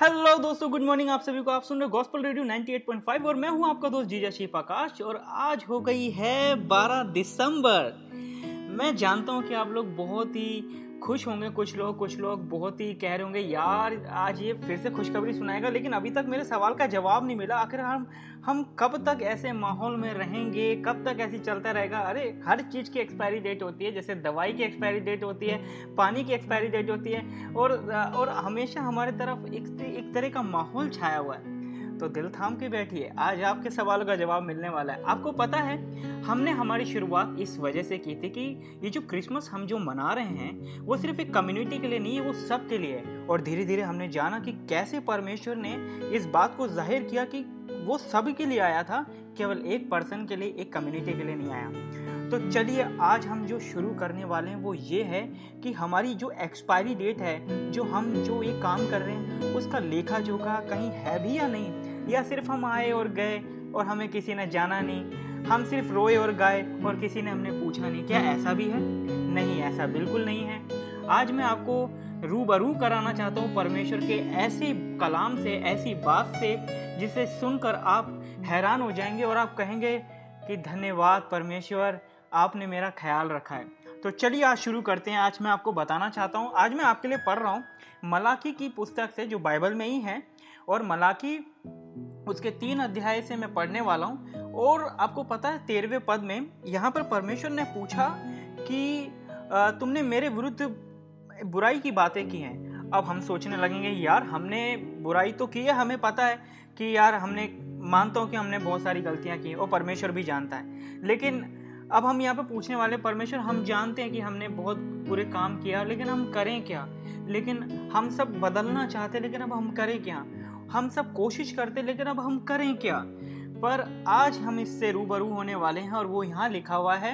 Hello दोस्तों, good morning आप सभी को। आप सुन रहे गॉस्पेल रेडियो 98.5 और मैं हूं आपका दोस्त जीजा शिव आकाश। और आज हो गई है 12 दिसंबर। मैं जानता हूं कि आप लोग बहुत ही खुश होंगे। कुछ लोग बहुत ही कह रहे होंगे यार आज ये फिर से खुशखबरी सुनाएगा, लेकिन अभी तक मेरे सवाल का जवाब नहीं मिला। आखिर हम कब तक ऐसे माहौल में रहेंगे, कब तक ऐसे चलता रहेगा। अरे हर चीज़ की एक्सपायरी डेट होती है, जैसे दवाई की एक्सपायरी डेट होती है, पानी की एक्सपायरी डेट होती है, और हमेशा हमारे तरफ एक तरह का माहौल छाया हुआ है। तो दिल थाम के बैठिए, आज आपके सवालों का जवाब मिलने वाला है। आपको पता है हमने हमारी शुरुआत इस वजह से की थी कि ये जो क्रिसमस हम जो मना रहे हैं वो सिर्फ एक कम्युनिटी के लिए नहीं है, वो सब के लिए है। और धीरे धीरे हमने जाना कि कैसे परमेश्वर ने इस बात को जाहिर किया कि वो सभी के लिए आया था, केवल एक पर्सन के लिए, एक कम्युनिटी के लिए नहीं आया। तो चलिए आज हम जो शुरू करने वाले हैं वो ये है कि हमारी जो एक्सपायरी डेट है, जो ये काम कर रहे हैं उसका लेखा जोखा कहीं है भी या नहीं, या सिर्फ हम आए और गए और हमें किसी ने जाना नहीं, हम सिर्फ रोए और गाए और किसी ने हमने पूछा नहीं। क्या ऐसा भी है? नहीं, ऐसा बिल्कुल नहीं है। आज मैं आपको रूबरू कराना चाहता हूँ परमेश्वर के ऐसे कलाम से, ऐसी बात से जिसे सुनकर आप हैरान हो जाएंगे और आप कहेंगे कि धन्यवाद परमेश्वर, आपने मेरा ख्याल रखा है। तो चलिए आज शुरू करते हैं। आज मैं आपको बताना चाहता हूँ, आज मैं आपके लिए पढ़ रहा हूँ मलाकी की पुस्तक से, जो बाइबल में ही है। और मलाकी उसके 3 अध्याय से मैं पढ़ने वाला हूँ। और आपको पता है 13वें पद में यहाँ पर परमेश्वर ने पूछा कि तुमने मेरे विरुद्ध बुराई की बातें की हैं। अब हम सोचने लगेंगे यार हमने बुराई तो की है, हमें पता है कि यार हमने, मानता हूँ कि हमने बहुत सारी गलतियाँ की और परमेश्वर भी जानता है। लेकिन अब हम यहाँ पे पूछने वाले, परमेश्वर हम जानते हैं कि हमने बहुत बुरे काम किया, लेकिन हम करें क्या? लेकिन हम सब बदलना चाहते, लेकिन अब हम करें क्या? हम सब कोशिश करते, लेकिन अब हम करें क्या? पर आज हम इससे रूबरू होने वाले हैं। और वो यहाँ लिखा हुआ है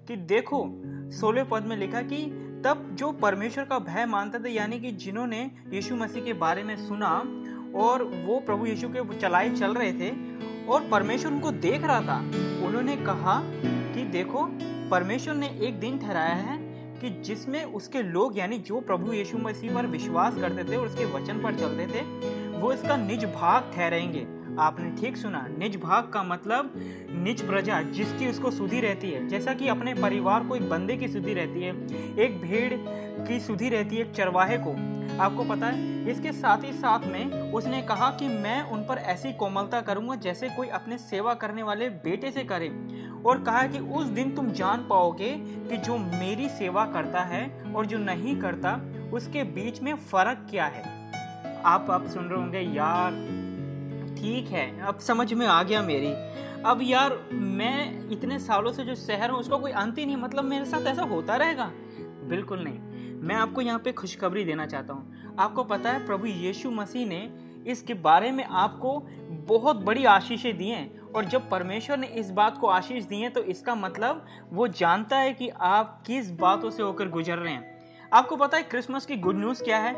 कि देखो, 16वें पद में लिखा कि तब जो परमेश्वर का भय मानते थे, यानी कि जिन्होंने यीशु मसीह के बारे में सुना और वो प्रभु यीशु के चलाए चल रहे थे और परमेश्वर उनको देख रहा था, उन्होंने कहा कि देखो, परमेश्वर ने एक दिन ठहराया है कि जिसमें उसके लोग, यानी जो प्रभु यीशु मसीह पर विश्वास करते थे और उसके वचन पर चलते थे, वो इसका निज भाग ठहरेंगे। आपने ठीक सुना, निज भाग का मतलब निज प्रजा, जिसकी उसको सुधि रहती है। जैसा कि अपने परिवार को एक बंदे की सुधि रहती है, एक भेड़ की सुधि रहती है एक चरवाहे को। आपको पता है, इसके साथ ही साथ में उसने कहा कि मैं उन पर ऐसी कोमलता करूंगा जैसे कोई अपने सेवा करने वाले बेटे से करे। और कहा कि उस दिन तुम जान पाओगे कि जो मेरी सेवा करता है और जो नहीं करता, उसके बीच में फर्क क्या है। आप सुन रहे होंगे यार ठीक है, अब समझ में आ गया मेरी। अब यार मैं इतने सालों से जो सह रहा हूँ उसका कोई अंत ही नहीं, मतलब मेरे साथ ऐसा होता रहेगा? बिल्कुल नहीं। मैं आपको यहाँ पे खुशखबरी देना चाहता हूँ। आपको पता है प्रभु यीशु मसीह ने इसके बारे में आपको बहुत बड़ी आशीषें दी हैं। और जब परमेश्वर ने इस बात को आशीष दी है तो इसका मतलब वो जानता है कि आप किस बातों से होकर गुजर रहे हैं। आपको पता है क्रिसमस की गुड न्यूज़ क्या है?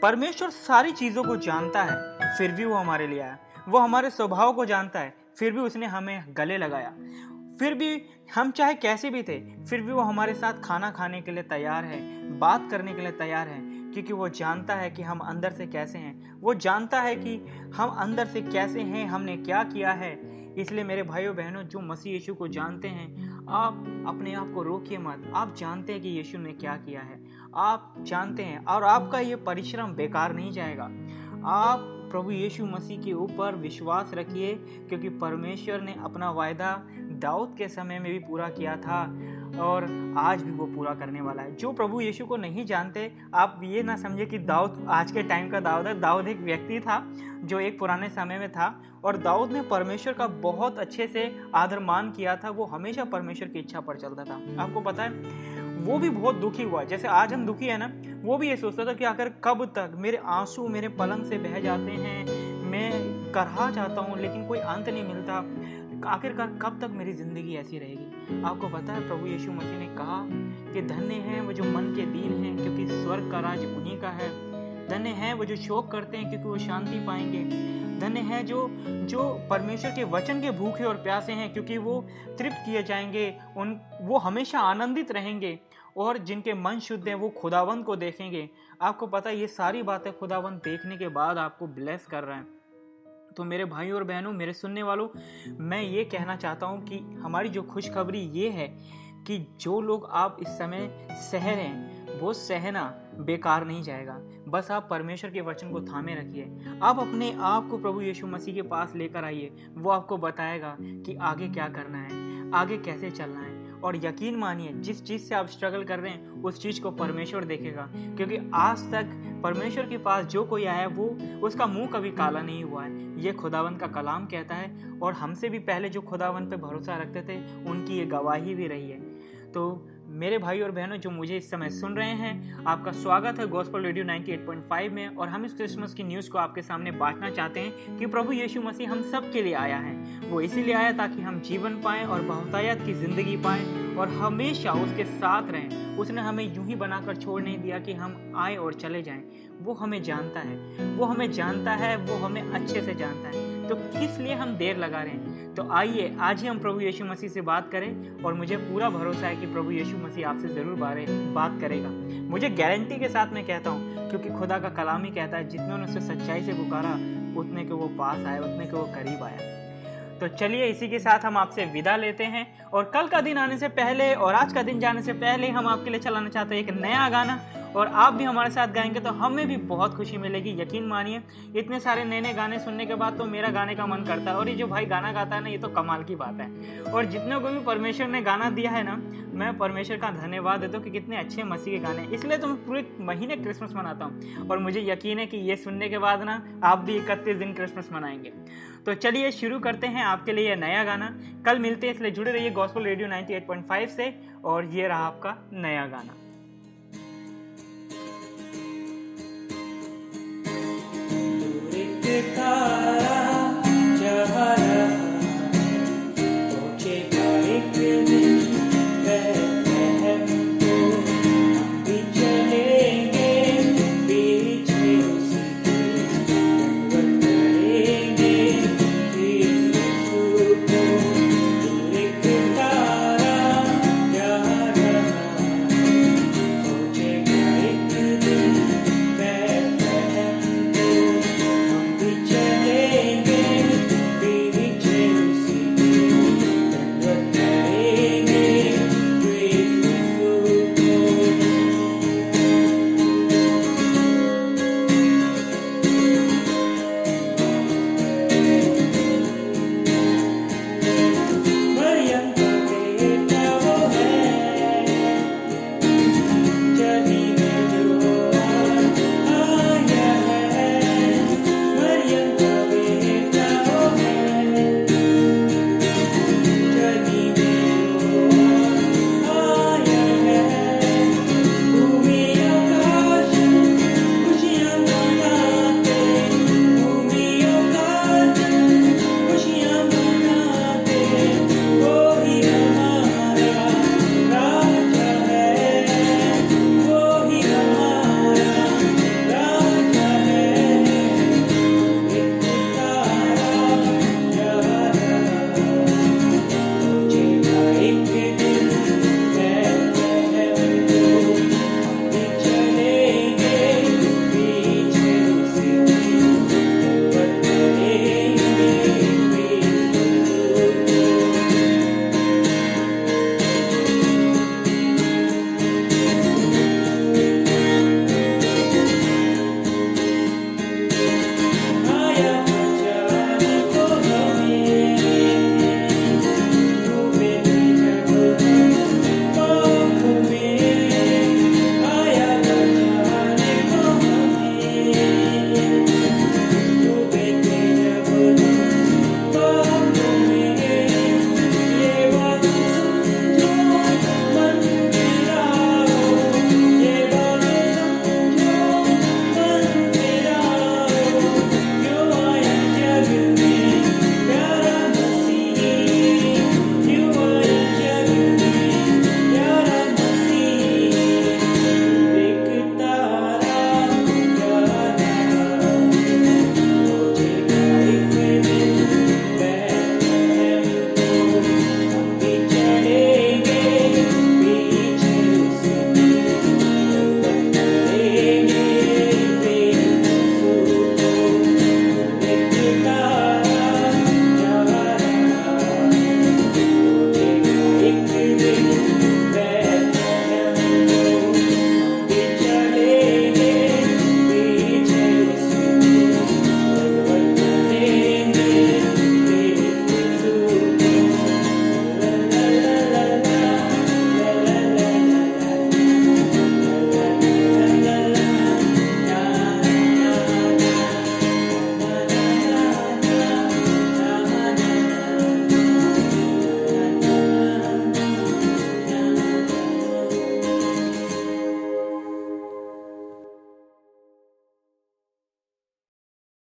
परमेश्वर सारी चीज़ों को जानता है, फिर भी वो हमारे लिए आया। वो हमारे स्वभाव को जानता है, फिर भी उसने हमें गले लगाया। फिर भी हम चाहे कैसे भी थे, फिर भी वो हमारे साथ खाना खाने के लिए तैयार है, बात करने के लिए तैयार है, क्योंकि वो जानता है कि हम अंदर से कैसे हैं। वो जानता है कि हम अंदर से कैसे हैं, हमने क्या किया है। इसलिए मेरे भाइयों बहनों, जो मसीह यीशु को जानते हैं, आप अपने आप को रोकिए मत। आप जानते हैं कि यीशु ने क्या किया है, आप जानते हैं, और आपका ये परिश्रम बेकार नहीं जाएगा। आप प्रभु यीशु मसीह के ऊपर विश्वास रखिए, क्योंकि परमेश्वर ने अपना वायदा दाऊद के समय में भी पूरा किया था और आज भी वो पूरा करने वाला है। जो प्रभु यीशु को नहीं जानते, आप ये ना समझे कि दाऊद आज के टाइम का दाऊद है। दाऊद एक व्यक्ति था जो एक पुराने समय में था, और दाऊद ने परमेश्वर का बहुत अच्छे से आदर मान किया था। वो हमेशा परमेश्वर की इच्छा पर चलता था। आपको पता है वो भी बहुत दुखी हुआ, जैसे आज हम दुखी है ना, वो भी ये सोचता था कि आखिर कब तक मेरे आंसू मेरे पलंग से बह जाते हैं, मैं करहा चाहता हूँ लेकिन कोई अंत नहीं मिलता, आखिरकार कब तक मेरी जिंदगी ऐसी रहेगी। आपको पता है प्रभु यीशु मसीह ने कहा कि धन्य हैं वो जो मन के दीन हैं, क्योंकि स्वर्ग का राज उन्हीं का है। धन्य हैं वो जो शोक करते हैं, क्योंकि वो शांति पाएंगे। धन्य हैं जो परमेश्वर के वचन के भूखे और प्यासे हैं, क्योंकि वो तृप्त किए जाएंगे। वो हमेशा आनंदित रहेंगे। और जिनके मन शुद्ध हैं वो खुदावंत को देखेंगे। आपको पता है ये सारी बातें खुदावंत देखने के बाद आपको ब्लेस कर रहे हैं। तो मेरे भाइयों और बहनों, मेरे सुनने वालों, मैं ये कहना चाहता हूँ कि हमारी जो खुशखबरी ये है कि जो लोग आप इस समय सह रहे हैं वो सहना बेकार नहीं जाएगा। बस आप परमेश्वर के वचन को थामे रखिए। आप अपने आप को प्रभु यीशु मसीह के पास लेकर आइए। वो आपको बताएगा कि आगे क्या करना है, आगे कैसे चलना है। और यकीन मानिए, जिस चीज़ से आप स्ट्रगल कर रहे हैं उस चीज़ को परमेश्वर देखेगा, क्योंकि आज तक परमेश्वर के पास जो कोई आया है वो उसका मुंह कभी काला नहीं हुआ है। ये खुदावंत का कलाम कहता है, और हमसे भी पहले जो खुदावंत पे भरोसा रखते थे उनकी ये गवाही भी रही है। तो मेरे भाई और बहनों जो मुझे इस समय सुन रहे हैं, आपका स्वागत है गॉस्पेल रेडियो 98.5 में। और हम इस क्रिसमस की न्यूज़ को आपके सामने बांटना चाहते हैं कि प्रभु यीशु मसीह हम सब के लिए आया है। वो इसीलिए आया ताकि हम जीवन पाएं और बहुतायत की ज़िंदगी पाएं और हमेशा उसके साथ रहें। उसने हमें यूं ही बनाकर छोड़ नहीं दिया कि हम आए और चले जाएं। वो हमें जानता है, वो हमें जानता है, वो हमें अच्छे से जानता है। तो किस लिए हम देर लगा रहे हैं? तो आइए आज ही हम प्रभु यीशु मसीह से बात करें, और मुझे पूरा भरोसा है कि प्रभु यीशु मसीह आपसे ज़रूर बात करेगा। मुझे गारंटी के साथ मैं कहता हूँ, क्योंकि खुदा का कलाम ही कहता है जितने ने उसे सच्चाई से पुकारा उतने के वो पास आए, उतने के वो करीब आया। तो चलिए इसी के साथ हम आपसे विदा लेते हैं, और कल का दिन आने से पहले और आज का दिन जाने से पहले हम आपके लिए चलाना चाहते हैं एक नया गाना, और आप भी हमारे साथ गाएंगे तो हमें भी बहुत खुशी मिलेगी। यकीन मानिए, इतने सारे नए नए गाने सुनने के बाद तो मेरा गाने का मन करता है। और ये जो भाई गाना गाता है ना, ये तो कमाल की बात है। और जितने को भी परमेश्वर ने गाना दिया है ना, मैं परमेश्वर का धन्यवाद देता हूँ कि कितने अच्छे मसीह के गाने। इसलिए तो मैं पूरे महीने क्रिसमस मनाता हूँ, और मुझे यकीन है कि ये सुनने के बाद ना आप भी 31 दिन क्रिसमस मनाएंगे। तो चलिए शुरू करते हैं आपके लिए यह नया गाना। कल मिलते हैं, इसलिए जुड़े रहिए गॉस्पेल रेडियो 98.5 से। और ये रहा आपका नया गाना। तारा जहाँ रहा, पहुँचेगा एक दिन।